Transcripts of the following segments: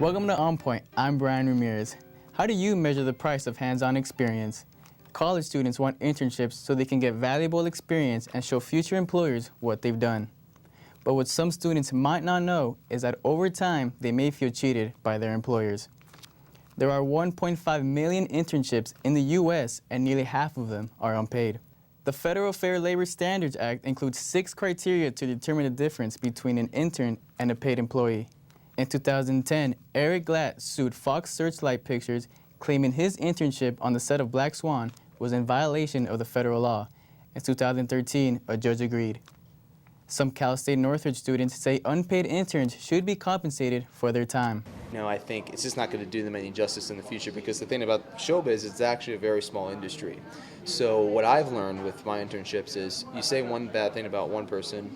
Welcome to On Point. I'm Brian Ramirez. How do you measure the price of hands-on experience? College students want internships so they can get valuable experience and show future employers what they've done. But what some students might not know is that over time, they may feel cheated by their employers. There are 1.5 million internships in the U.S., and nearly half of them are unpaid. The Federal Fair Labor Standards Act includes 6 criteria to determine the difference between an intern and a paid employee. In 2010, Eric Glatt sued Fox Searchlight Pictures, claiming his internship on the set of Black Swan was in violation of the federal law. In 2013, a judge agreed. Some Cal State Northridge students say unpaid interns should be compensated for their time. No, I think it's just not going to do them any justice in the future, because the thing about showbiz is it's actually a very small industry. So what I've learned with my internships is you say one bad thing about one person,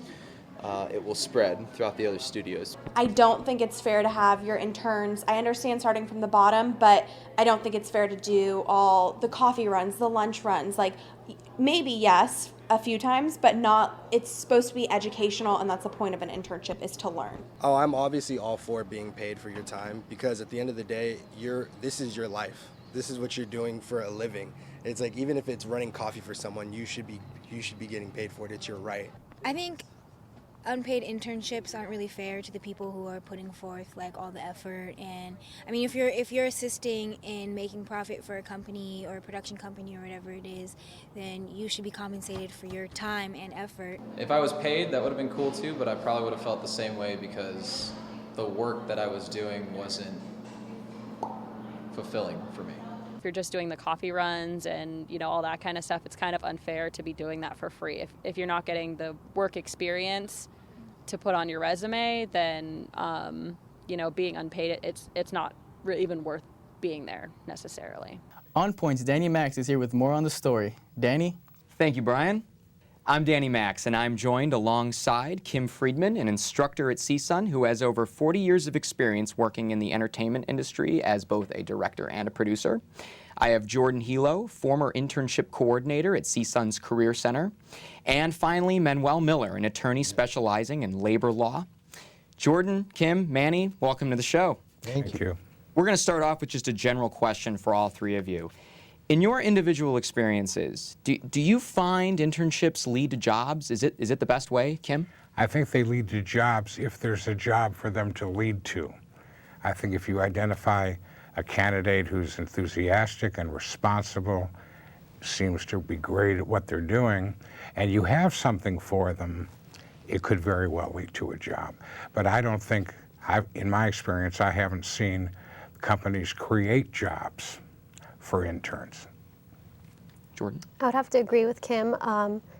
it will spread throughout the other studios. I don't think it's fair to have your interns, I understand starting from the bottom, but I don't think it's fair to do all the coffee runs, the lunch runs. Like, maybe yes, a few times, but not, it's supposed to be educational, and that's the point of an internship, is to learn. Oh, I'm obviously all for being paid for your time, because at the end of the day, this is your life. This is what you're doing for a living. It's like, even if it's running coffee for someone, you should be getting paid for it. It's your right. I think unpaid internships aren't really fair to the people who are putting forth like all the effort. And I mean, if you're assisting in making profit for a company or a production company or whatever it is, then you should be compensated for your time and effort. If I was paid, that would have been cool too, but I probably would have felt the same way, because the work that I was doing wasn't fulfilling for me. If you're just doing the coffee runs and all that kind of stuff, it's kind of unfair to be doing that for free. If you're not getting the work experience to put on your resume, then being unpaid, it's not really even worth being there necessarily. On Point's Danny Max is here with more on the story. Danny? Thank you, Brian. I'm Danny Max, and I'm joined alongside Kim Friedman, an instructor at CSUN who has over 40 years of experience working in the entertainment industry as both a director and a producer. I have Jordan Helo, former internship coordinator at CSUN's Career Center. And finally, Manuel Miller, an attorney specializing in labor law. Jordan, Kim, Manny, welcome to the show. Thank you. We're going to start off with just a general question for all three of you. In your individual experiences, do you find internships lead to jobs? Is it the best way, Kim? I think they lead to jobs if there's a job for them to lead to. I think if you identify a candidate who's enthusiastic and responsible, seems to be great at what they're doing, and you have something for them, it could very well lead to a job. But I don't think, in my experience, I haven't seen companies create jobs for interns. Jordan? I would have to agree with Kim.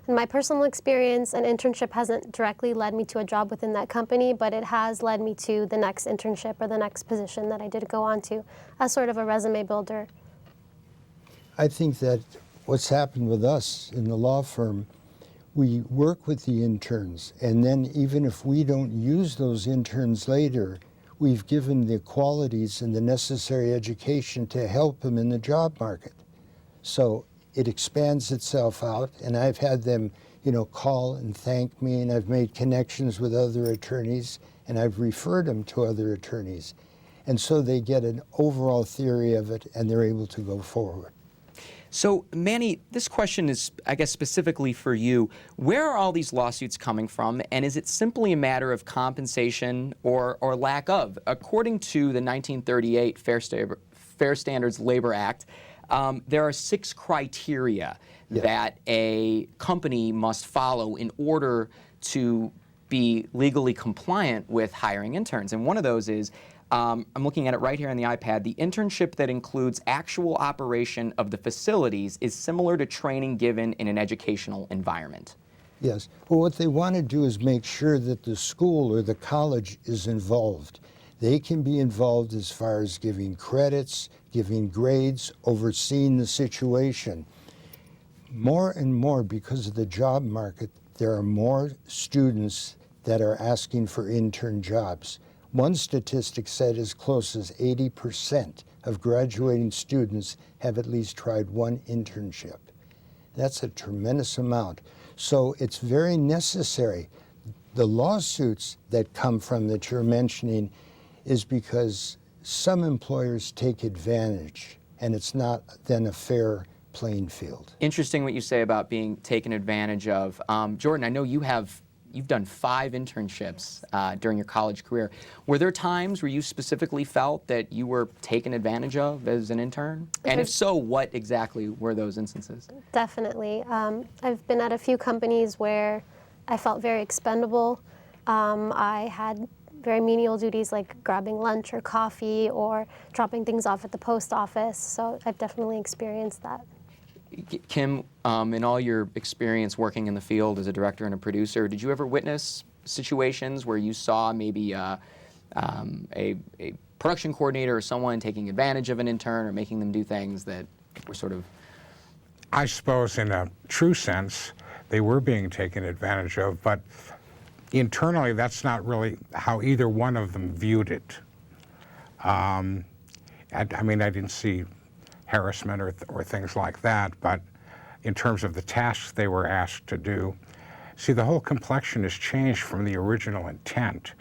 In my personal experience, an internship hasn't directly led me to a job within that company, but it has led me to the next internship or the next position that I did go on to as sort of a resume builder. I think that what's happened with us in the law firm, we work with the interns, and then even if we don't use those interns later, we've given the qualities and the necessary education to help them in the job market. So it expands itself out, and I've had them, call and thank me, and I've made connections with other attorneys, and I've referred them to other attorneys. And so they get an overall theory of it, and they're able to go forward. So, Manny, this question is, I guess, specifically for you. Where are all these lawsuits coming from, and is it simply a matter of compensation or lack of? According to the 1938 Fair Standards Labor Act, there are 6 criteria that a company must follow in order to be legally compliant with hiring interns. And one of those is, I'm looking at it right here on the iPad, the internship that includes actual operation of the facilities is similar to training given in an educational environment. Yes. Well, what they want to do is make sure that the school or the college is involved. They can be involved as far as giving credits, giving grades, overseeing the situation. More and more, because of the job market, there are more students that are asking for intern jobs. One statistic said as close as 80% of graduating students have at least tried one internship. That's a tremendous amount. So it's very necessary. The lawsuits that come from that you're mentioning is because some employers take advantage, and it's not then a fair playing field. Interesting what you say about being taken advantage of. Jordan, I know you've done 5 internships during your college career. Were there times where you specifically felt that you were taken advantage of as an intern? And if so, what exactly were those instances? Definitely. I've been at a few companies where I felt very expendable. I had very menial duties like grabbing lunch or coffee or dropping things off at the post office. So I've definitely experienced that. Kim, in all your experience working in the field as a director and a producer, did you ever witness situations where you saw maybe a production coordinator or someone taking advantage of an intern or making them do things that were sort of... I suppose in a true sense, they were being taken advantage of, but internally, that's not really how either one of them viewed it. I mean, I didn't see harassment or things like that, but in terms of the tasks they were asked to do, see, the whole complexion has changed from the original intent.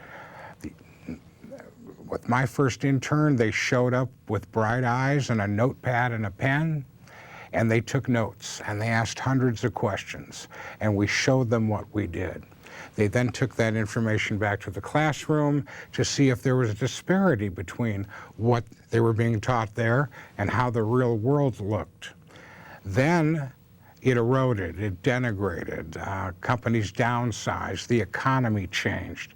With my first intern, they showed up with bright eyes and a notepad and a pen, and they took notes, and they asked hundreds of questions, and we showed them what we did. They then took that information back to the classroom to see if there was a disparity between what they were being taught there and how the real world looked. Then it eroded, it denigrated, companies downsized, the economy changed.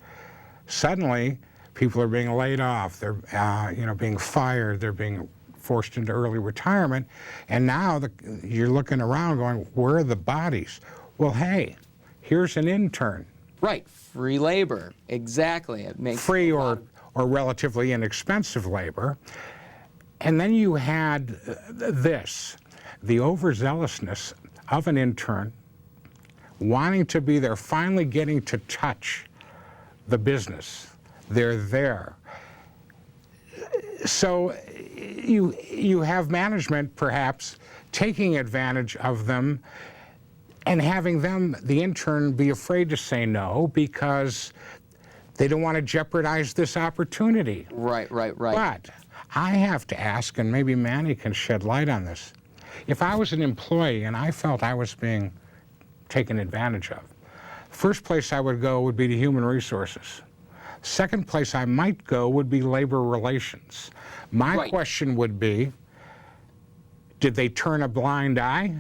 Suddenly, people are being laid off, they're being fired, they're being forced into early retirement, and now you're looking around going, where are the bodies? Well, hey, here's an intern. Right, free labor, exactly. It makes free or relatively inexpensive labor. And then you had this, the overzealousness of an intern wanting to be there, finally getting to touch the business. They're there. So you have management perhaps taking advantage of them and having them, the intern, be afraid to say no because they don't want to jeopardize this opportunity. Right. But I have to ask, and maybe Manny can shed light on this, if I was an employee and I felt I was being taken advantage of, first place I would go would be to human resources. Second place I might go would be labor relations. My question would be, did they turn a blind eye?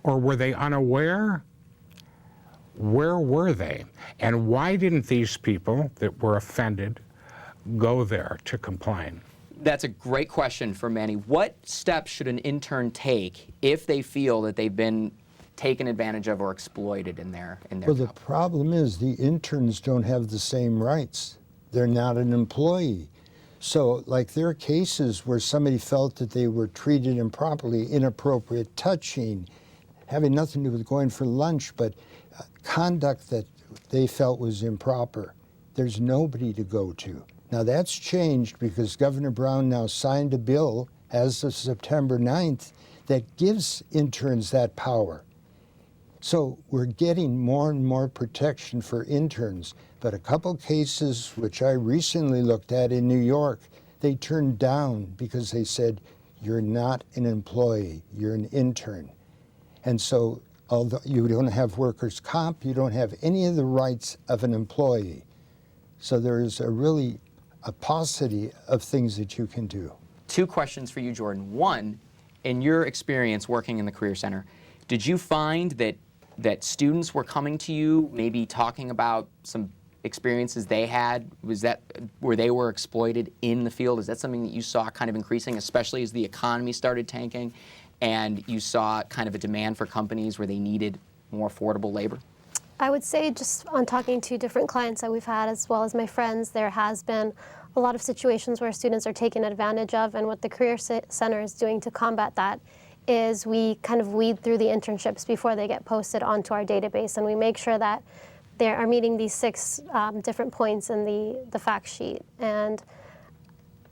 Or were they unaware? Where were they? And why didn't these people that were offended go there to complain? That's a great question for Manny. What steps should an intern take if they feel that they've been taken advantage of or exploited in their Well, the job? problem is the interns don't have the same rights. They're not an employee. So, like, there are cases where somebody felt that they were treated improperly, inappropriate touching, having nothing to do with going for lunch, but conduct that they felt was improper. There's nobody to go to. Now that's changed because Governor Brown now signed a bill as of September 9th that gives interns that power. So we're getting more and more protection for interns. But a couple cases which I recently looked at in New York, they turned down because they said, you're not an employee, you're an intern. And so, although you don't have workers' comp, you don't have any of the rights of an employee. So there is a paucity of things that you can do. 2 questions for you, Jordan. One, in your experience working in the Career Center, did you find that students were coming to you, maybe talking about some experiences they had? Was that where they were exploited in the field? Is that something that you saw kind of increasing, especially as the economy started tanking? And you saw kind of a demand for companies where they needed more affordable labor? I would say, just on talking to different clients that we've had as well as my friends, there has been a lot of situations where students are taken advantage of, and what the Career Center is doing to combat that is we kind of weed through the internships before they get posted onto our database, and we make sure that they are meeting these 6 different points in the fact sheet. And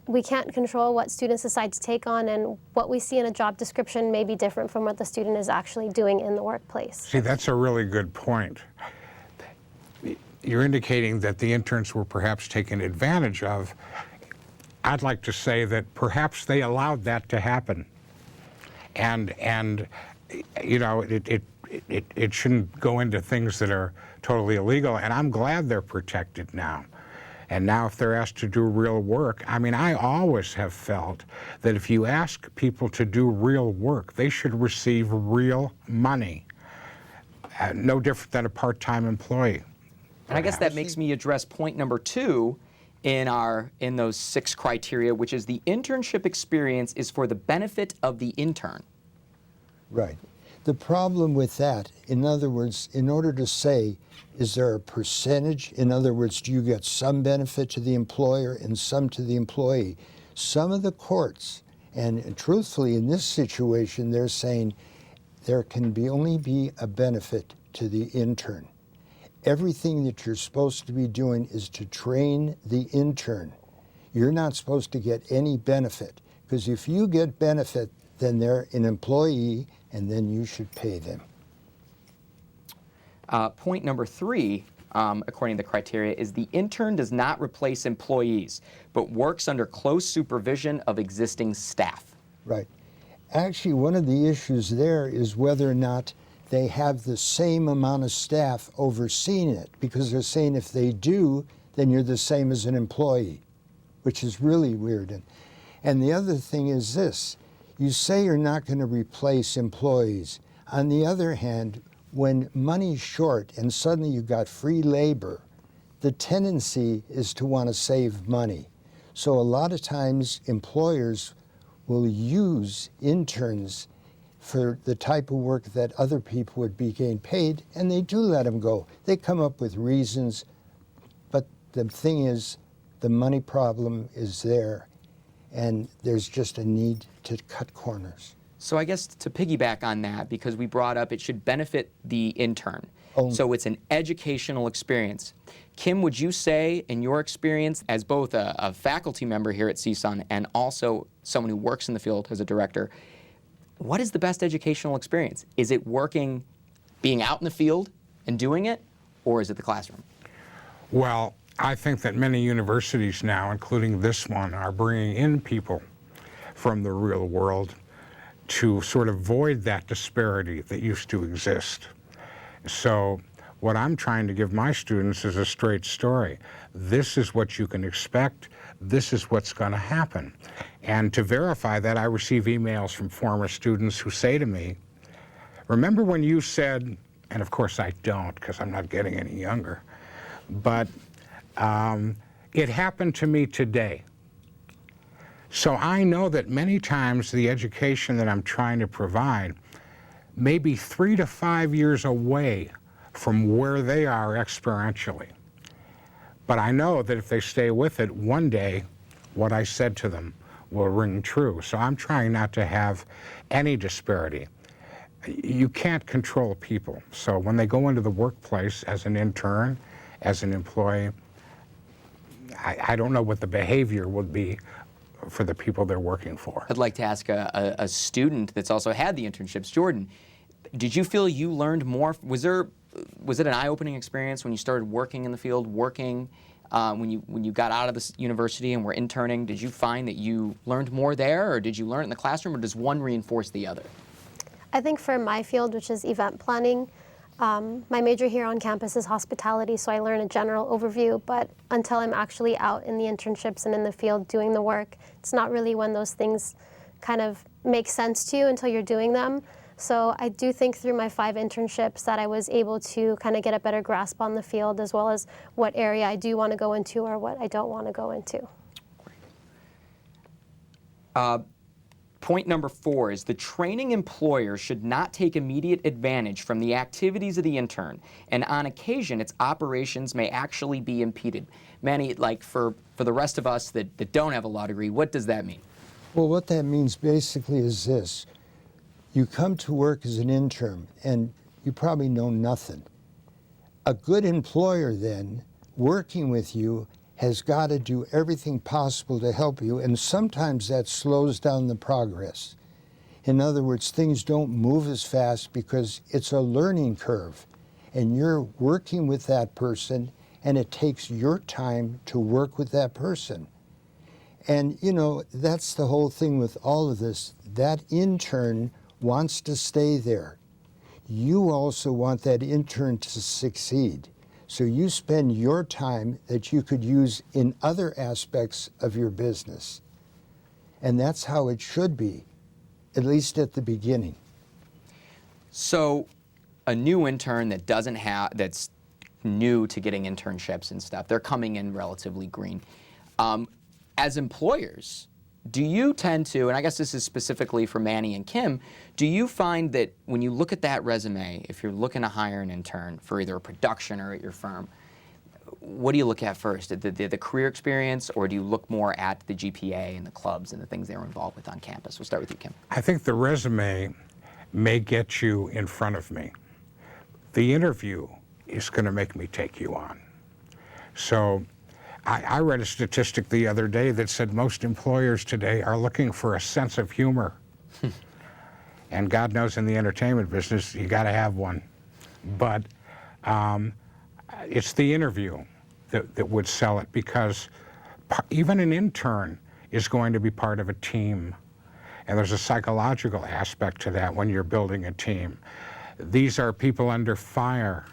we can't control what students decide to take on, and what we see in a job description may be different from what the student is actually doing in the workplace. See, that's a really good point. You're indicating that the interns were perhaps taken advantage of. I'd like to say that perhaps they allowed that to happen. And you know, it shouldn't go into things that are totally illegal, and I'm glad they're protected now. And now if they're asked to do real work, I mean, I always have felt that if you ask people to do real work, they should receive real money, no different than a part-time employee. And I guess that makes me address point number 2 in those 6 criteria, which is the internship experience is for the benefit of the intern. Right. The problem with that, in other words, in order to say, is there a percentage? In other words, do you get some benefit to the employer and some to the employee? Some of the courts, and truthfully in this situation, they're saying there can only be a benefit to the intern. Everything that you're supposed to be doing is to train the intern. You're not supposed to get any benefit, because if you get benefit, then they're an employee, and then you should pay them. Point number 3, according to the criteria, is the intern does not replace employees, but works under close supervision of existing staff. Right. Actually, one of the issues there is whether or not they have the same amount of staff overseeing it, because they're saying if they do, then you're the same as an employee, which is really weird. And the other thing is this. You say you're not going to replace employees. On the other hand, when money's short and suddenly you've got free labor, the tendency is to want to save money. So a lot of times employers will use interns for the type of work that other people would be getting paid, and they do let them go. They come up with reasons, but the thing is, the money problem is there, and there's just a need to cut corners. So I guess to piggyback on that, because we brought up it should benefit the intern. Only. So it's an educational experience. Kim, would you say, in your experience as both a faculty member here at CSUN and also someone who works in the field as a director, what is the best educational experience? Is it working, being out in the field and doing it, or is it the classroom? Well, I think that many universities now, including this one, are bringing in people from the real world to sort of void that disparity that used to exist. So what I'm trying to give my students is a straight story. This is what you can expect. This is what's going to happen. And to verify that, I receive emails from former students who say to me, remember when you said, and of course I don't because I'm not getting any younger, but it happened to me today. So I know that many times the education that I'm trying to provide may be 3 to 5 years away from where they are experientially. But I know that if they stay with it, one day what I said to them will ring true. So I'm trying not to have any disparity. You can't control people. So when they go into the workplace as an intern, as an employee, I don't know what the behavior would be for the people they're working for. I'd like to ask a student that's also had the internships. Jordan, did you feel you learned more? Was it an eye-opening experience when you started working in the field, when you got out of this university and were interning? Did you find that you learned more there, or did you learn it in the classroom, or does one reinforce the other? I think for my field, which is event planning, my major here on campus is hospitality, so I learn a general overview, but until I'm actually out in the internships and in the field doing the work, it's not really when those things kind of make sense to you until you're doing them. So I do think through my 5 internships that I was able to kind of get a better grasp on the field, as well as what area I do want to go into or what I don't want to go into. Point number 4 is the training employer should not take immediate advantage from the activities of the intern, and on occasion its operations may actually be impeded. Manny, like for the rest of us that don't have a law degree, what does that mean? Well, what that means basically is this. You come to work as an intern and you probably know nothing. A good employer then, working with you, has got to do everything possible to help you, and sometimes that slows down the progress. In other words, things don't move as fast because it's a learning curve, and you're working with that person, and it takes your time to work with that person. And, you know, that's the whole thing with all of this. That intern wants to stay there. You also want that intern to succeed. So you spend your time that you could use in other aspects of your business. And that's how it should be, at least at the beginning. So a new intern that doesn't have, that's new to getting internships and stuff, they're coming in relatively green. As employers, do you tend to, and I guess this is specifically for Manny and Kim, do you find that when you look at that resume, if you're looking to hire an intern for either a production or at your firm, what do you look at first? The career experience, or do you look more at the GPA and the clubs and the things they were involved with on campus? We'll start with you, Kim. I think the resume may get you in front of me. The interview is going to make me take you on. So I read a statistic the other day that said most employers today are looking for a sense of humor. And God knows in the entertainment business, you got to have one. But it's the interview that would sell it, because even an intern is going to be part of a team. And there's a psychological aspect to that when you're building a team. These are people under fire.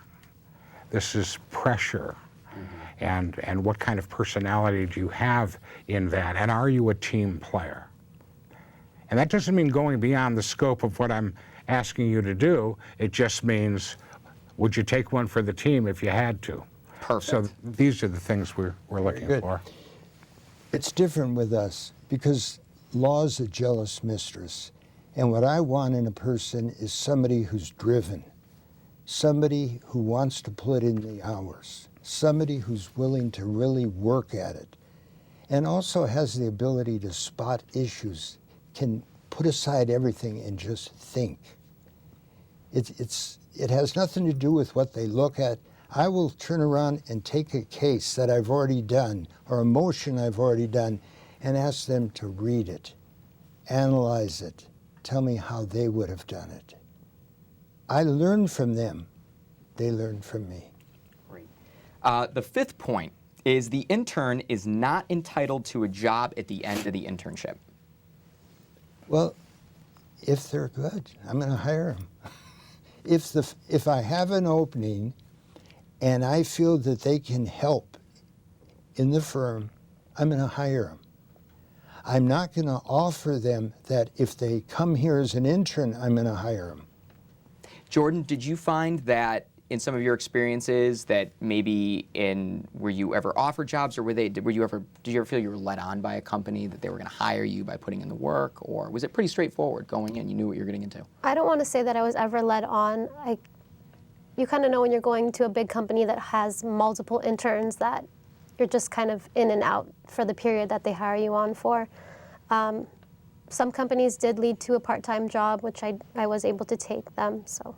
This is pressure. And what kind of personality do you have in that? And are you a team player? And that doesn't mean going beyond the scope of what I'm asking you to do. It just means, would you take one for the team if you had to? Perfect. So these are the things we're looking for. It's different with us because law's a jealous mistress. And what I want in a person is somebody who's driven, somebody who wants to put in the hours, somebody who's willing to really work at it, and also has the ability to spot issues, can put aside everything and just think. It has nothing to do with what they look at. I will turn around and take a case that I've already done or a motion I've already done and ask them to read it, analyze it, tell me how they would have done it. I learn from them. They learn from me. Great. The fifth point is the intern is not entitled to a job at the end of the internship. Well, if they're good, I'm going to hire them. If I have an opening and I feel that they can help in the firm, I'm going to hire them. I'm not going to offer them that if they come here as an intern, I'm going to hire them. Jordan, did you find that in some of your experiences that maybe were you ever offered jobs, or did you ever feel you were led on by a company that they were going to hire you by putting in the work, or was it pretty straightforward going in? You knew what you were getting into? I don't want to say that I was ever led on. You kind of know when you're going to a big company that has multiple interns that you're just kind of in and out for the period that they hire you on for. Some companies did lead to a part-time job, which I was able to take them, so.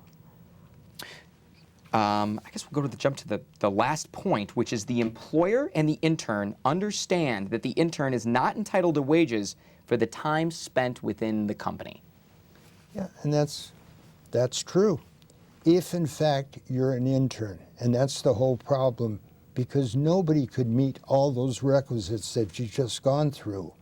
I guess we'll jump to the last point, which is the employer and the intern understand that the intern is not entitled to wages for the time spent within the company. Yeah, and that's true. If in fact you're an intern, and that's the whole problem, because nobody could meet all those requisites that you've just gone through.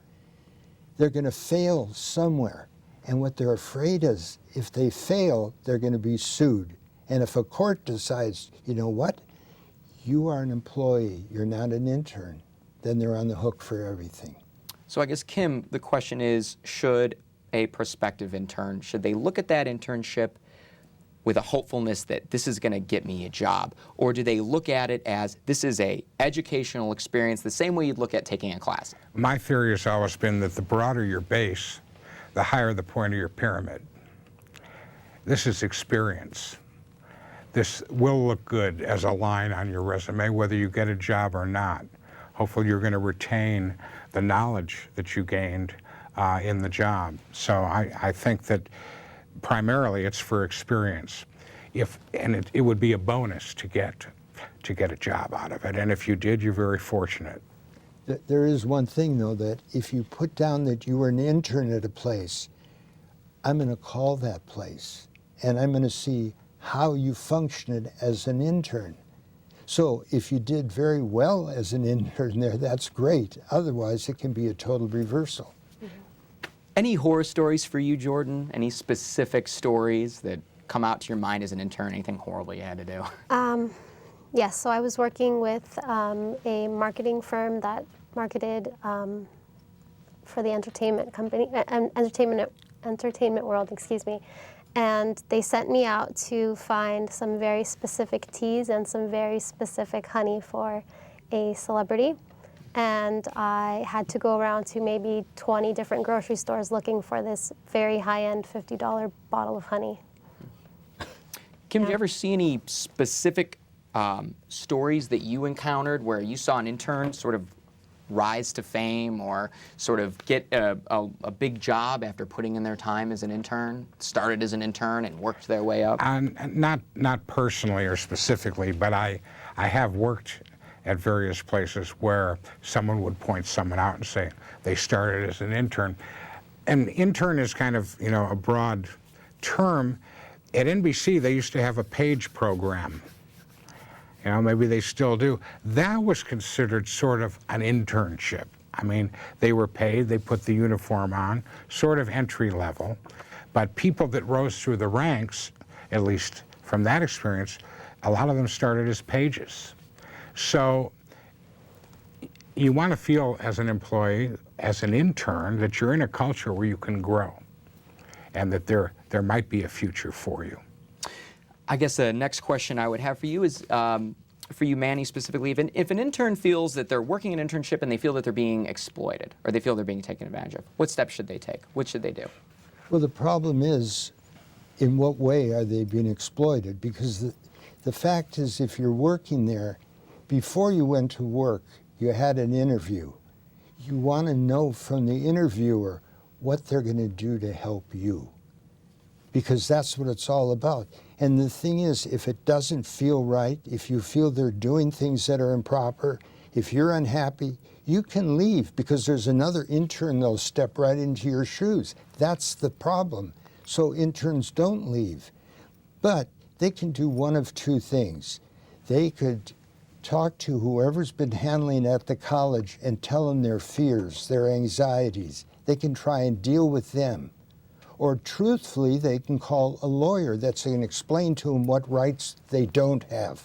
They're going to fail somewhere. And what they're afraid is, if they fail, they're going to be sued. And if a court decides, you know what, you are an employee, you're not an intern, then they're on the hook for everything. So I guess, Kim, the question is, should a prospective intern, should they look at that internship with a hopefulness that this is going to get me a job? Or do they look at it as this is a educational experience, the same way you'd look at taking a class? My theory has always been that the broader your base, the higher the point of your pyramid. This is experience. This will look good as a line on your resume, whether you get a job or not. Hopefully you're going to retain the knowledge that you gained in the job. So I think that primarily it's for experience. It would be a bonus to get a job out of it. And if you did, you're very fortunate. There is one thing, though, that if you put down that you were an intern at a place, I'm going to call that place, and I'm going to see how you functioned as an intern. So if you did very well as an intern there, that's great. Otherwise, it can be a total reversal. Any horror stories for you, Jordan? Any specific stories that come out to your mind as an intern? Anything horrible you had to do? Yes, so I was working with a marketing firm that marketed for the entertainment company, entertainment world, excuse me. And they sent me out to find some very specific teas and some very specific honey for a celebrity. And I had to go around to maybe 20 different grocery stores looking for this very high-end $50 bottle of honey. Kim, did you ever see any specific stories that you encountered where you saw an intern sort of rise to fame or sort of get a big job after putting in their time as an intern, started as an intern and worked their way up? Not personally or specifically, but I have worked at various places where someone would point someone out and say they started as an intern. And intern is kind of, you know, a broad term. At NBC, they used to have a page program. You know, maybe they still do. That was considered sort of an internship. I mean, they were paid, they put the uniform on, sort of entry level. But people that rose through the ranks, at least from that experience, a lot of them started as pages. So you want to feel as an employee, as an intern, that you're in a culture where you can grow and that there might be a future for you. I guess the next question I would have for you is, for you, Manny, specifically, if an intern feels that they're working an internship and they feel that they're being exploited or they feel they're being taken advantage of, what steps should they take? What should they do? Well, the problem is, in what way are they being exploited? Because the fact is, if you're working there, before you went to work, you had an interview. You want to know from the interviewer what they're going to do to help you, because that's what it's all about. And the thing is, if it doesn't feel right, if you feel they're doing things that are improper, if you're unhappy, you can leave, because there's another intern that'll step right into your shoes. That's the problem. So interns don't leave. But they can do one of two things. They could talk to whoever's been handling at the college and tell them their fears, their anxieties. They can try and deal with them. Or truthfully, they can call a lawyer that's going to explain to them what rights they don't have.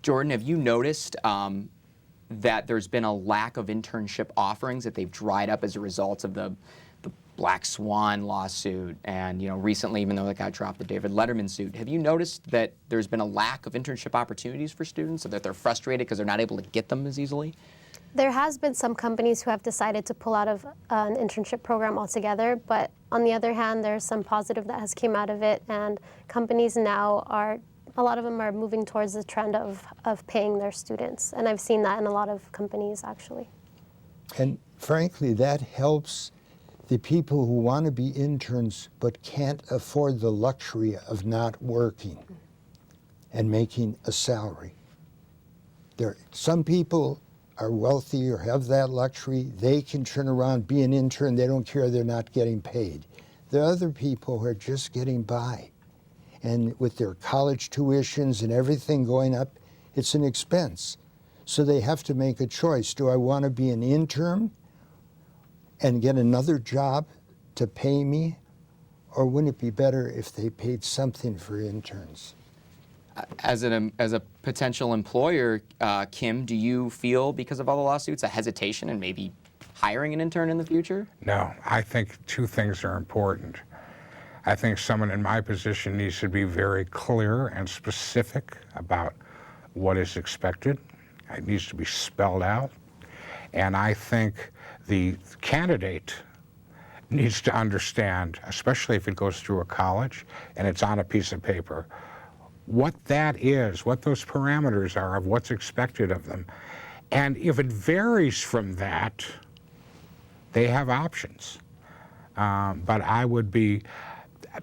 Jordan, have you noticed that there's been a lack of internship offerings, that they've dried up as a result of the Black Swan lawsuit and, you know, recently, even though it got dropped, the David Letterman suit? Have you noticed that there's been a lack of internship opportunities for students, so that they're frustrated because they're not able to get them as easily? There has been some companies who have decided to pull out of an internship program altogether, but on the other hand, there's some positive that has came out of it, and companies now a lot of them are moving towards the trend of paying their students, and I've seen that in a lot of companies, actually. And frankly, that helps the people who want to be interns but can't afford the luxury of not working and making a salary. Some people are wealthy or have that luxury. They can turn around, be an intern. They don't care they're not getting paid. There are other people who are just getting by. And with their college tuitions and everything going up, it's an expense. So they have to make a choice. Do I want to be an intern and get another job to pay me? Or wouldn't it be better if they paid something for interns? As a potential employer, Kim, do you feel, because of all the lawsuits, a hesitation in maybe hiring an intern in the future? No, I think two things are important. I think someone in my position needs to be very clear and specific about what is expected. It needs to be spelled out. And I think the candidate needs to understand, especially if it goes through a college and it's on a piece of paper, what that is, what those parameters are of what's expected of them. And if it varies from that, they have options. But I would be,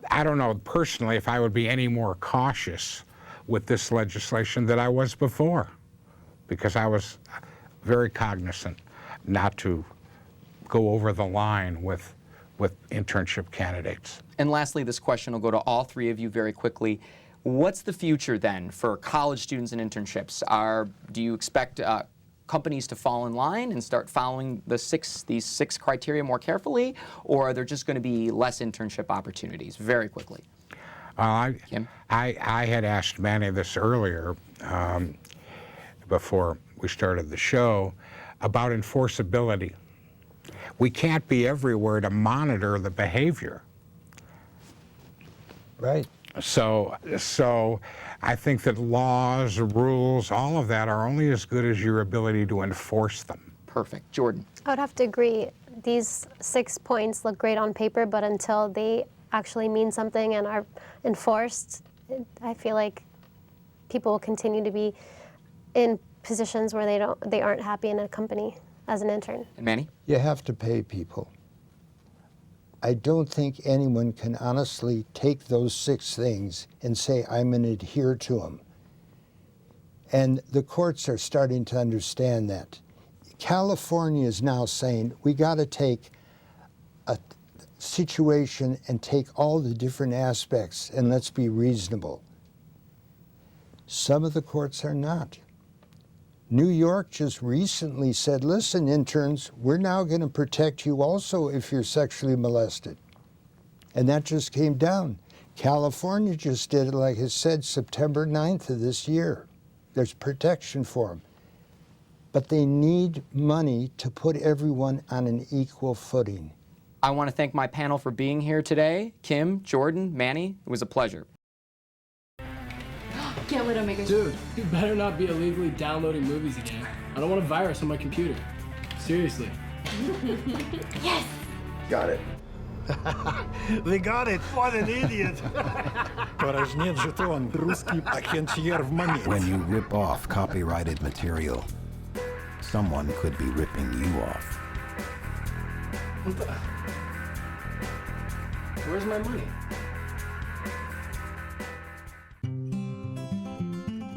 I don't know personally if I would be any more cautious with this legislation than I was before, because I was very cognizant not to go over the line with internship candidates. And lastly, this question will go to all three of you very quickly. What's the future then for college students and internships? Do you expect companies to fall in line and start following these six criteria more carefully, or are there just going to be less internship opportunities? Very quickly. Kim? I had asked Manny this earlier before we started the show about enforceability. We can't be everywhere to monitor the behavior. Right. So I think that laws, rules, all of that are only as good as your ability to enforce them. Perfect. Jordan? I would have to agree. These 6 points look great on paper, but until they actually mean something and are enforced, I feel like people will continue to be in positions where they aren't happy in a company as an intern. And Manny? You have to pay people. I don't think anyone can honestly take those 6 things and say, I'm going to adhere to them. And the courts are starting to understand that. California is now saying, we got to take a situation and take all the different aspects and let's be reasonable. Some of the courts are not. New York just recently said, listen, interns, we're now going to protect you also if you're sexually molested. And that just came down. California just did it, like I said, September 9th of this year. There's protection for them. But they need money to put everyone on an equal footing. I want to thank my panel for being here today. Kim, Jordan, Manny, it was a pleasure. Can't let him make a... Dude, you better not be illegally downloading movies again. I don't want a virus on my computer. Seriously. Yes! Got it. They got it. What an idiot. When you rip off copyrighted material, someone could be ripping you off. What the... Where's my money?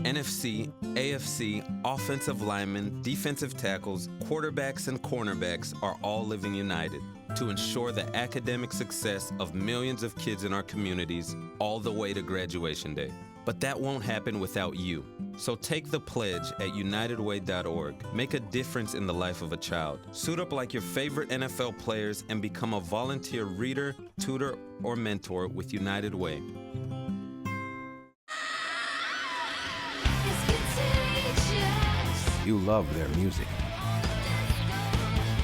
NFC, AFC, offensive linemen, defensive tackles, quarterbacks, and cornerbacks are all living united to ensure the academic success of millions of kids in our communities all the way to graduation day. But that won't happen without you. So take the pledge at unitedway.org. Make a difference in the life of a child. Suit up like your favorite NFL players and become a volunteer reader, tutor, or mentor with United Way. You love their music.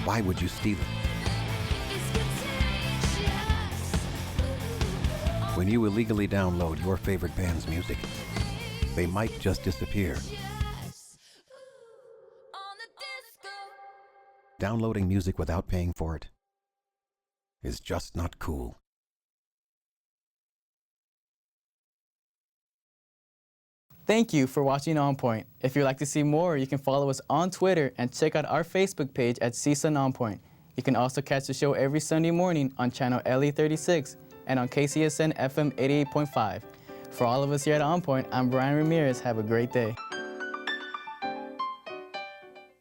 Why would you steal it? When you illegally download your favorite band's music, they might just disappear. Downloading music without paying for it is just not cool. Thank you for watching On Point. If you'd like to see more, you can follow us on Twitter and check out our Facebook page at CSUN On Point. You can also catch the show every Sunday morning on channel LE36 and on KCSN FM 88.5. For all of us here at On Point, I'm Brian Ramirez. Have a great day.